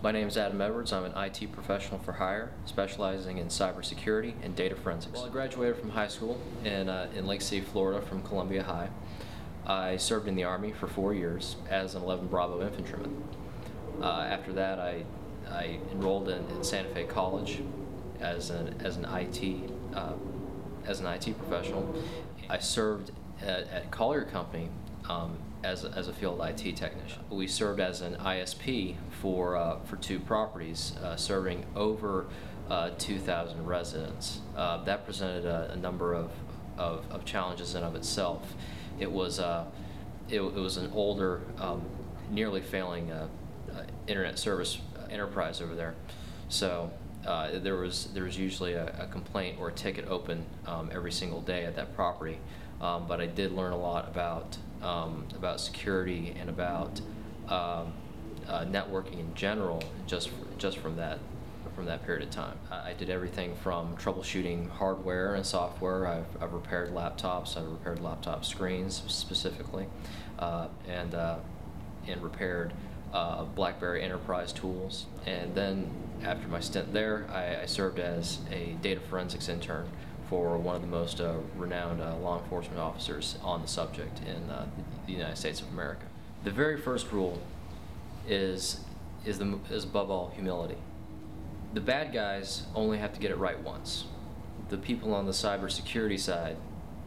My name is Adam Edwards. I'm an IT professional for hire, specializing in cybersecurity and data forensics. Well, I graduated from high school in Lake City, Florida from Columbia High. I served in the Army for 4 years as an 11 Bravo infantryman. After that, I enrolled in Santa Fe College as an IT professional. I served at Collier Company as a field IT technician. We served as an ISP for 2 properties, serving over 2,000 residents. That presented a number of challenges in of itself. It was an older, nearly failing internet service enterprise over there. So there was usually a complaint or a ticket open every single day at that property. But I did learn a lot about security and about networking in general just from that period of time. I did everything from troubleshooting hardware and software. I've repaired laptops. I've repaired laptop screens specifically, and repaired BlackBerry Enterprise tools. And then after my stint there, I served as a data forensics intern for one of the most renowned law enforcement officers on the subject in the United States of America. The very first rule is above all humility. The bad guys only have to get it right once. The people on the cybersecurity side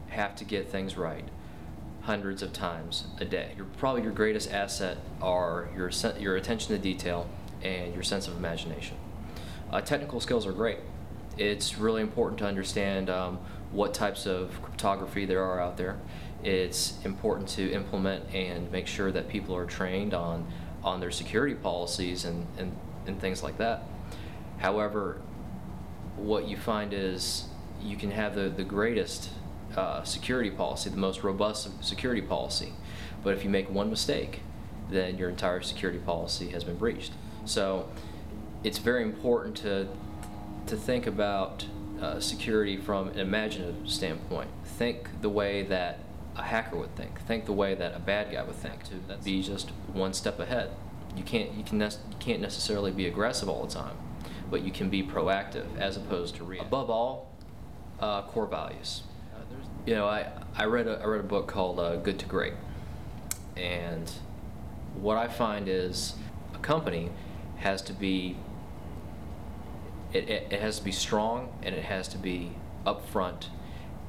have to get things right hundreds of times a day. Probably your greatest asset are your attention to detail and your sense of imagination. Technical skills are great. It's really important to understand what types of cryptography there are out there. It's important to implement and make sure that people are trained on their security policies and things like that. However, what you find is you can have the greatest security policy, the most robust security policy, but if you make one mistake, then your entire security policy has been breached. So it's very important to think about security from an imaginative standpoint. Think the way that a hacker would think. Think the way that a bad guy would think. To be just one step ahead. You can't necessarily be aggressive all the time, but you can be proactive as opposed to reactive. Above all, core values. You know, I read a book called Good to Great, and what I find is a company has to be it has to be strong, and it has to be upfront,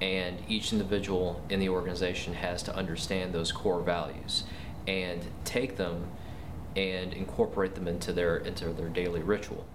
and each individual in the organization has to understand those core values and take them and incorporate them into their daily ritual.